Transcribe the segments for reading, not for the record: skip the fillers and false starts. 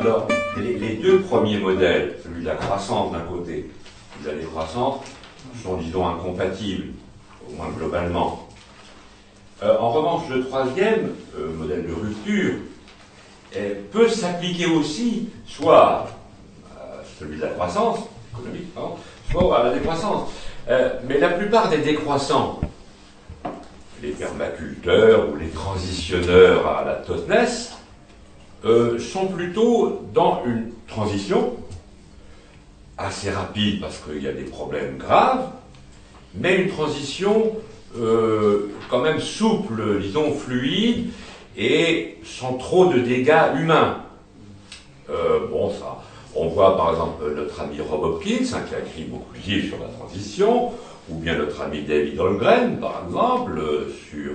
Alors, les deux premiers modèles, celui de la croissance d'un côté, celui de la décroissance, sont, disons, incompatibles, au moins globalement. En revanche, le troisième modèle de rupture peut s'appliquer aussi, soit à celui de la croissance économique, pardon, soit à la décroissance. Mais la plupart des décroissants, les permaculteurs ou les transitionneurs à la Totnes, sont plutôt dans une transition assez rapide parce qu'il y a des problèmes graves, mais une transition quand même souple, disons fluide, et sans trop de dégâts humains. Bon, ça, on voit par exemple notre ami Rob Hopkins, qui a écrit beaucoup de livres sur la transition, ou bien notre ami David Holmgren, par exemple, sur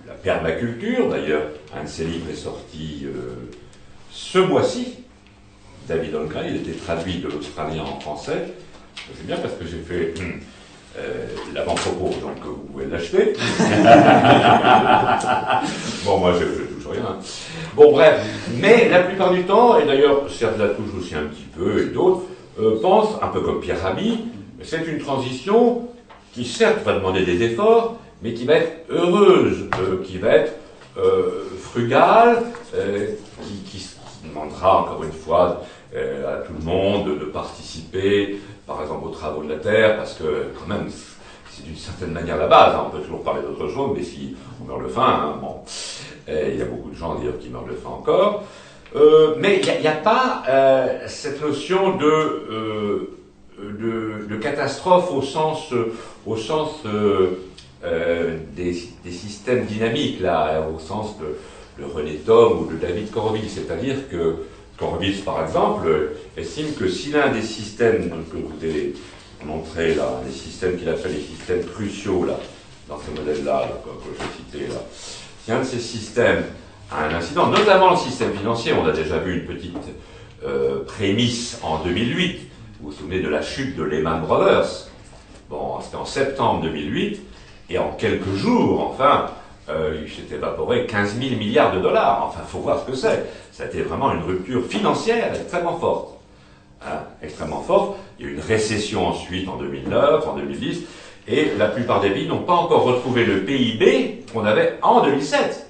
la permaculture. D'ailleurs, un de ses livres est sorti ce mois-ci. David Holmgren, il était traduit de l'australien en français. C'est bien parce que j'ai fait l'avant-propos, donc vous pouvez l'acheter. Bon, moi, je touche rien. Bon, bref. Mais la plupart du temps, et d'ailleurs, Serge Latouche aussi un petit peu, et d'autres, pensent, un peu comme Pierre Rabhi, c'est une transition qui, certes, va demander des efforts, mais qui va être heureuse, qui va être frugale, qui demandera, encore une fois, à tout le monde de participer, par exemple, aux travaux de la Terre, parce que, quand même, c'est d'une certaine manière la base. Hein. On peut toujours parler d'autre chose, mais si on meurt de faim, hein, bon, il y a beaucoup de gens, d'ailleurs, qui meurent de faim encore. Mais il n'y a pas cette notion de catastrophe au sens des systèmes dynamiques, là, au sens de René Thom ou de David Horowitz. C'est-à-dire que Horowitz, par exemple, estime que si l'un des systèmes que vous avez montré là, les systèmes qu'il appelle les systèmes cruciaux, là, dans ces modèles-là, que j'ai cités là, si un de ces systèmes a un incident, notamment le système financier, on a déjà vu une petite prémisse en 2008, vous vous souvenez de la chute de Lehman Brothers. Bon, c'était en septembre 2008, et en quelques jours, enfin, il s'est évaporé 15 000 milliards de dollars. Enfin, il faut voir ce que c'est. Ça a été vraiment une rupture financière extrêmement forte. Hein, extrêmement forte. Il y a eu une récession ensuite en 2009, en 2010, et la plupart des pays n'ont pas encore retrouvé le PIB qu'on avait en 2007.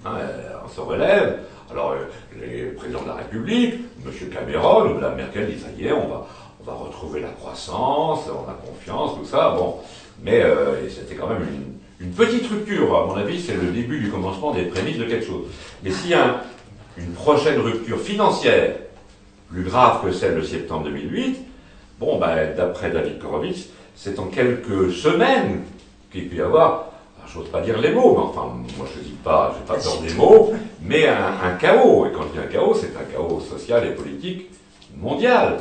Hein, on se relève. Alors, les présidents de la République, M. Cameron ou Mme Merkel disent, ça y est, on va retrouver la croissance, on a confiance, tout ça. Bon, mais c'était quand même une petite rupture. À mon avis, c'est le début du commencement des prémices de quelque chose. Mais s'il y a une prochaine rupture financière plus grave que celle de septembre 2008, bon, ben, d'après David Horowitz, c'est en quelques semaines qu'il peut y avoir, je n'ose pas dire les mots, mais enfin, moi je ne dis pas, j'ai pas peur des mots, mais un chaos. Et quand je dis un chaos, c'est un chaos social et politique mondial.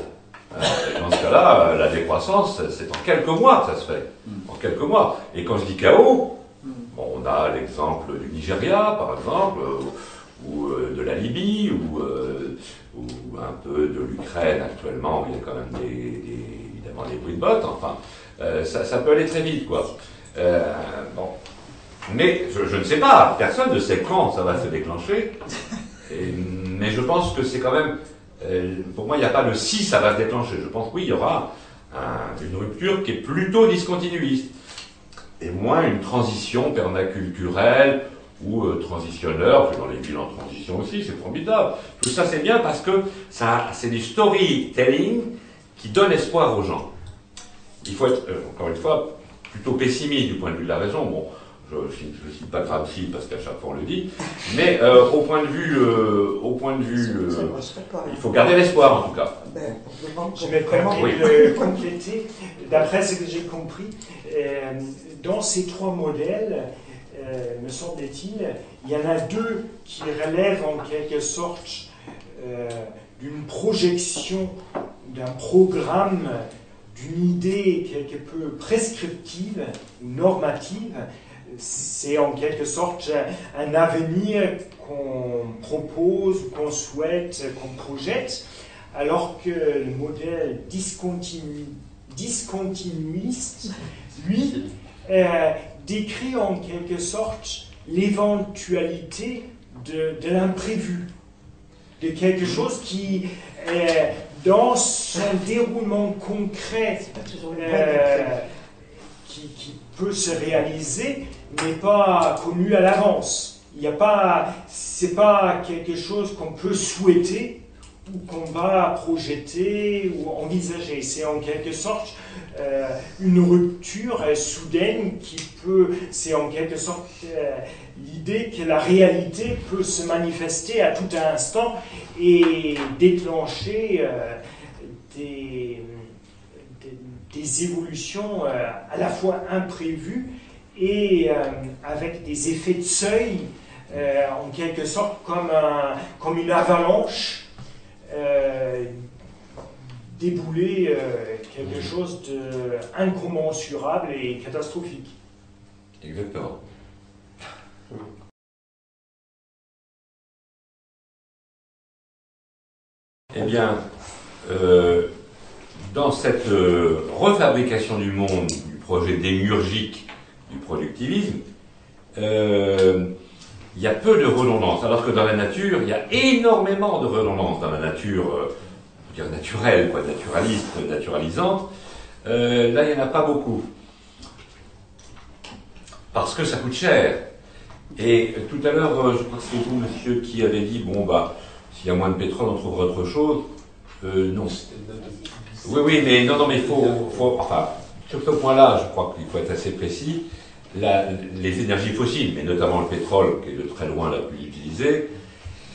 Et dans ce cas-là, la décroissance, c'est en quelques mois que ça se fait. En quelques mois. Et quand je dis chaos, bon, on a l'exemple du Nigeria, par exemple, ou de la Libye, ou un peu de l'Ukraine actuellement, où il y a quand même évidemment des bruits de bottes. Enfin, ça peut aller très vite, quoi. Bon. Mais je ne sais pas, personne ne sait quand ça va se déclencher. Mais je pense que c'est quand même... pour moi, il n'y a pas le si ça va se déclencher. Je pense que oui, il y aura une rupture qui est plutôt discontinuiste. Et moins une transition permaculturelle ou transitionneur. Dans les villes en transition aussi, c'est formidable. Tout ça, c'est bien parce que c'est du storytelling qui donne espoir aux gens. Il faut être, encore une fois, plutôt pessimiste du point de vue de la raison. Bon, je ne cite pas Gramsci parce qu'à chaque fois on le dit, mais au point de vue, il faut garder l'espoir en tout cas. Je vais peut-être compléter. D'après ce que j'ai compris, dans ces trois modèles, me semble-t-il, il y en a deux qui relèvent en quelque sorte d'une projection, d'un programme, d'une idée quelque peu prescriptive ou normative. C'est en quelque sorte un avenir qu'on propose, qu'on souhaite, qu'on projette, alors que le modèle discontinuiste, lui, décrit en quelque sorte l'éventualité de l'imprévu. de quelque chose qui, dans son déroulement concret, qui peut se réaliser, n'est pas connu à l'avance. C'est pas quelque chose qu'on peut souhaiter ou qu'on va projeter ou envisager. C'est en quelque sorte une rupture soudaine c'est en quelque sorte l'idée que la réalité peut se manifester à tout instant et déclencher des évolutions à la fois imprévues et avec des effets de seuil, en quelque sorte comme une avalanche, débouler quelque chose d'incommensurable et catastrophique. Exactement. Eh bien, dans cette refabrication du monde, du projet démiurgique du productivisme, il y a peu de redondance, alors que dans la nature, il y a énormément de redondance dans la nature, on peut dire naturelle, quoi, naturaliste, naturalisante. Là, il n'y en a pas beaucoup. Parce que ça coûte cher. Et tout à l'heure, je crois que c'est vous, monsieur, qui avez dit, bon, bah, s'il y a moins de pétrole, on trouvera autre chose. Non. Oui, mais non, mais il faut, enfin, sur ce point-là, je crois qu'il faut être assez précis. Les énergies fossiles, mais notamment le pétrole, qui est de très loin la plus utilisée,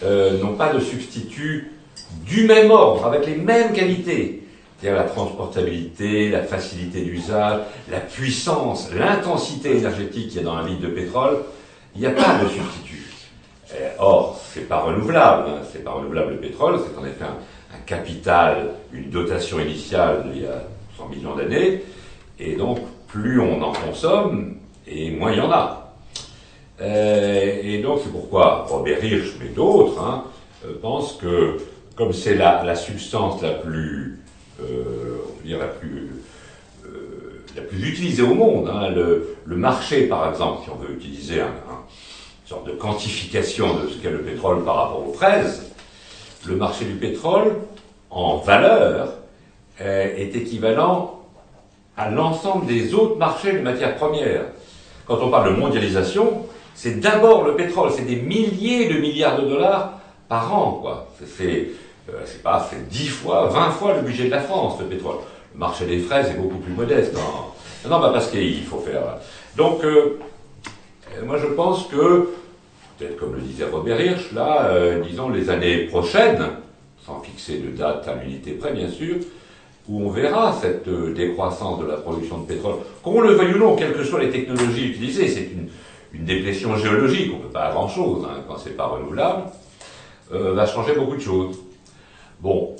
n'ont pas de substitut du même ordre, avec les mêmes qualités. C'est-à-dire la transportabilité, la facilité d'usage, la puissance, l'intensité énergétique qu'il y a dans un litre de pétrole. Il n'y a pas de substitut. Or, c'est pas renouvelable. Hein, c'est pas renouvelable le pétrole, c'est en effet un capital, une dotation initiale il y a 100 millions d'années, et donc plus on en consomme, et moins il y en a. Et donc c'est pourquoi Robert Hirsch, mais d'autres, pensent que, comme c'est la substance la plus, on peut dire la plus utilisée au monde, le marché par exemple, si on veut utiliser une sorte de quantification de ce qu'est le pétrole par rapport aux fraises, le marché du pétrole, en valeur, est équivalent à l'ensemble des autres marchés de matières premières. Quand on parle de mondialisation, c'est d'abord le pétrole, c'est des milliers de milliards de dollars par an, quoi. C'est 10 fois, 20 fois le budget de la France, le pétrole. Le marché des fraises est beaucoup plus modeste. Non, parce qu'il faut faire. Donc, moi je pense que, peut-être comme le disait Robert Hirsch, là, disons les années prochaines, sans fixer de date à l'unité près bien sûr, où on verra cette décroissance de la production de pétrole, qu'on le veuille ou non, quelles que soient les technologies utilisées, c'est une déplétion géologique, on ne peut pas grand-chose quand c'est pas renouvelable, va changer beaucoup de choses. Bon,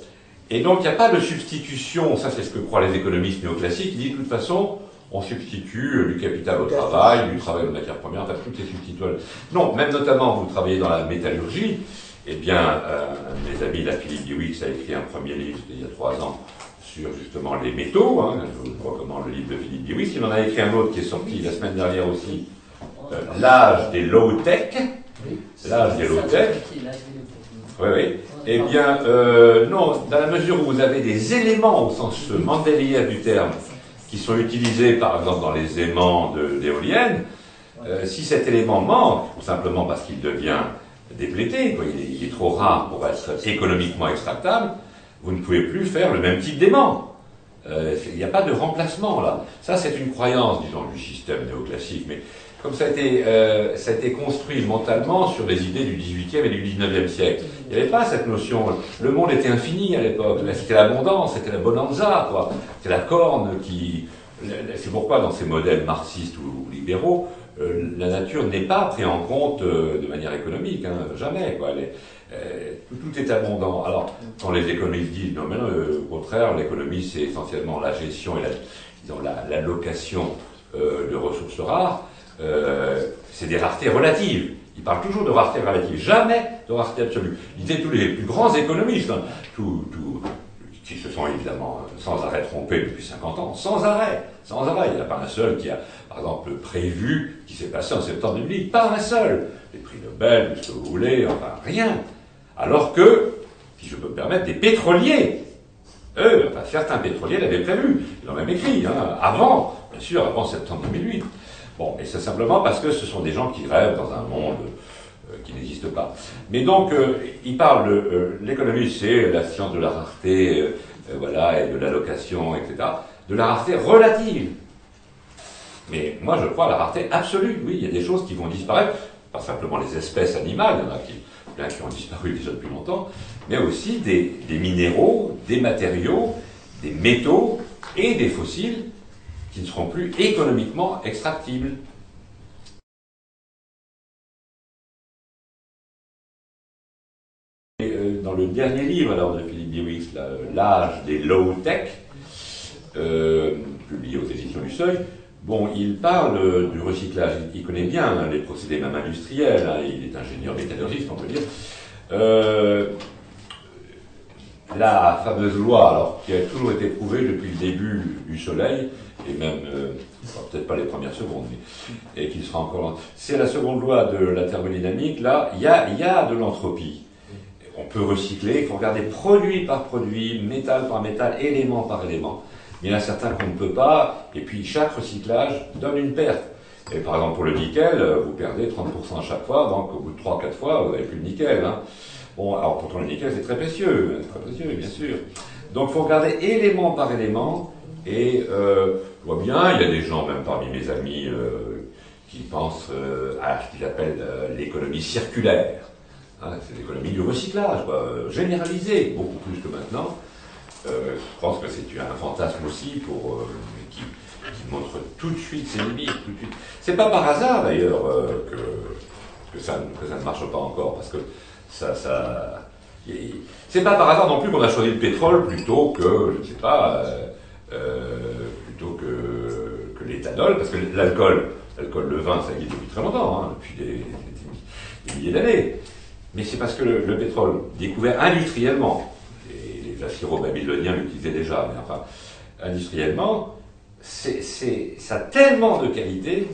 et donc il n'y a pas de substitution, ça c'est ce que croient les économistes néoclassiques, ils disent de toute façon, on substitue du capital au travail, du travail aux matières premières, enfin toutes les substitutions. Non, même notamment, vous travaillez dans la métallurgie, eh bien, mes amis, là, Philippe Diewix a écrit un premier livre, il y a 3 ans, sur justement les métaux, je vous recommande le livre de Philippe Diewix, il en a écrit un autre qui est sorti la semaine dernière aussi, l'âge des low-tech, l'âge des low-tech. Oui. Eh bien, non, dans la mesure où vous avez des éléments, au sens mendélief du terme, qui sont utilisés, par exemple, dans les aimants d'éoliennes, si cet élément manque, tout simplement parce qu'il devient déplété, quoi, il est trop rare pour être économiquement extractable, vous ne pouvez plus faire le même type d'aimant. Il n'y a pas de remplacement, là. Ça, c'est une croyance, disons, du système néoclassique, mais comme ça a été construit mentalement sur les idées du XVIIIe et du XIXe siècle. Il n'y avait pas cette notion. Le monde était infini à l'époque. C'était l'abondance, c'était la bonanza, quoi. C'était la corne qui... C'est pourquoi, dans ces modèles marxistes ou libéraux, la nature n'est pas prise en compte de manière économique, jamais, quoi. Tout est abondant. Alors, quand les économistes disent, non, mais non, au contraire, l'économie, c'est essentiellement la gestion et la location de ressources rares, c'est des raretés relatives. Ils parlent toujours de rareté relative, jamais de rareté absolue. Ils disaient tous les plus grands économistes, qui se sont évidemment sans arrêt trompés depuis 50 ans, sans arrêt. Il n'y en a pas un seul qui a, par exemple, prévu ce qui s'est passé en septembre 2008. Pas un seul. Les prix Nobel, tout ce que vous voulez, enfin, rien. Alors que, si je peux me permettre, des pétroliers, eux, enfin, certains pétroliers l'avaient prévu, ils l'ont même écrit, hein, avant, bien sûr, avant septembre 2008. Bon, mais c'est simplement parce que ce sont des gens qui rêvent dans un monde qui n'existe pas. Mais donc, il parle de l'économie, c'est la science de la rareté, voilà, et de l'allocation, etc., de la rareté relative. Mais moi, je crois à la rareté absolue. Oui, il y a des choses qui vont disparaître, pas simplement les espèces animales, il y en a plein qui ont disparu déjà depuis longtemps, mais aussi des minéraux, des matériaux, des métaux et des fossiles qui ne seront plus économiquement extractibles. Et, dans le dernier livre alors, de Philippe Biwix, L'âge des low-tech, publié aux éditions du Seuil, bon, il parle du recyclage. Il connaît bien hein, les procédés même industriels. Hein, il est ingénieur métallurgiste, on peut dire. La fameuse loi, alors, qui a toujours été prouvée depuis le début du Soleil, et même, peut-être pas les premières secondes, mais, et qui sera encore... C'est la seconde loi de la thermodynamique. Là, il y a de l'entropie. On peut recycler, il faut regarder produit par produit, métal par métal, élément par élément. Il y en a certains qu'on ne peut pas, et puis chaque recyclage donne une perte. Et par exemple, pour le nickel, vous perdez 30% à chaque fois, donc au bout de 3-4 fois, vous n'avez plus de nickel. Hein. Bon, alors pourtant le nickel, c'est très précieux, bien sûr. Donc il faut regarder élément par élément, et je vois bien, il y a des gens, même parmi mes amis, qui pensent à ce qu'ils appellent l'économie circulaire. Hein, c'est l'économie du recyclage, quoi, généralisée, beaucoup plus que maintenant. Je pense que c'est un fantasme aussi pour qui montre tout de suite ses limites. Tout de suite. C'est pas par hasard d'ailleurs que ça ne marche pas encore, parce que c'est pas par hasard non plus qu'on a choisi le pétrole plutôt que, je ne sais pas, plutôt que l'éthanol, parce que l'alcool, le vin, ça existe depuis très longtemps, hein, depuis des milliers d'années. Mais c'est parce que le pétrole, découvert industriellement, les assyro-babyloniens l'utilisaient déjà, mais enfin, industriellement, ça a tellement de qualité,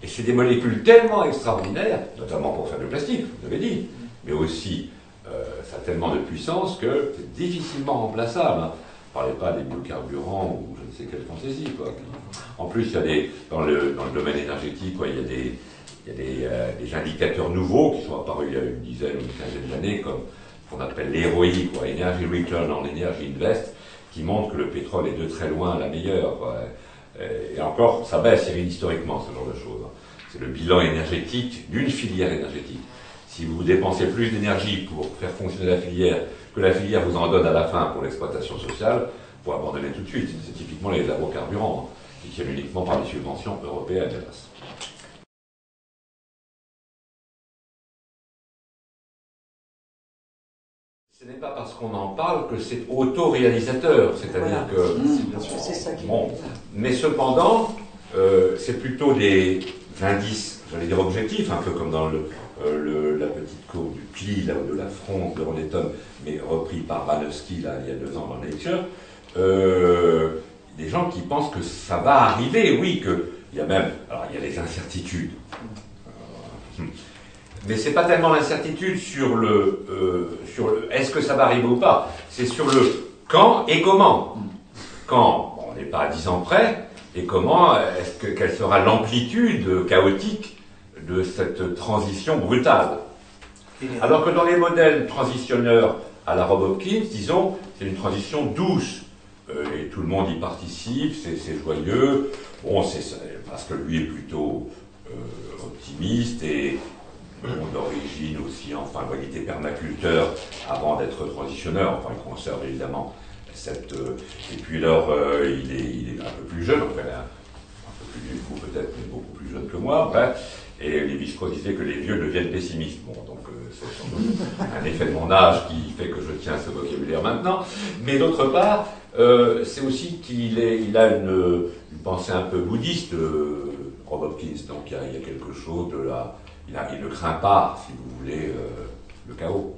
et c'est des molécules tellement extraordinaires, notamment pour faire du plastique, vous l'avez dit, mais aussi, ça a tellement de puissance que c'est difficilement remplaçable. Hein. Ne parlez pas des biocarburants ou je ne sais quelle fantaisie, quoi. En plus, il y a dans le domaine énergétique, quoi, il y a des indicateurs nouveaux qui sont apparus il y a une dizaine ou une quinzaine d'années, comme qu'on appelle l'EROI, quoi, Energy Return on Energy Invest, qui montre que le pétrole est de très loin la meilleure. Quoi. Et encore, ça baisse historiquement, ce genre de choses. C'est le bilan énergétique d'une filière énergétique. Si vous dépensez plus d'énergie pour faire fonctionner la filière que la filière vous en donne à la fin pour l'exploitation sociale, vous abandonnez tout de suite. C'est typiquement les agrocarburants, qui tiennent uniquement par les subventions européennes, hélas. Ce n'est pas parce qu'on en parle que c'est autoréalisateur, c'est-à-dire que... C'est ça qui bon, mais cependant, c'est plutôt des indices, j'allais dire objectifs, un peu comme dans la petite courbe du pli, là, de la fronde de Ronneton, mais repris par Banowski, là, il y a 2 ans dans Nature, des gens qui pensent que ça va arriver, oui, il y a même... Alors, il y a des incertitudes. Mais c'est pas tellement l'incertitude sur le est-ce que ça va arriver ou pas, c'est sur le quand et comment. Quand, bon, on n'est pas à 10 ans près, et comment, quelle sera l'amplitude chaotique de cette transition brutale. Alors que dans les modèles transitionneurs à la Rob Hopkins, disons, c'est une transition douce, et tout le monde y participe, c'est joyeux, bon, c'est parce que lui est plutôt optimiste et d'origine aussi, enfin, il était permaculteur avant d'être transitionneur, enfin, il conserve évidemment cette... et puis alors, il est un peu plus jeune, enfin, un peu plus vieux que vous peut-être, mais beaucoup plus jeune que moi, bref, et Lévi-Strauss disait que les vieux deviennent pessimistes. Bon, donc c'est sans doute un effet de mon âge qui fait que je tiens ce vocabulaire maintenant, mais d'autre part, c'est aussi qu'il a une pensée un peu bouddhiste, Rob Hopkins, donc il y a quelque chose de la... Il ne craint pas, si vous voulez, le chaos.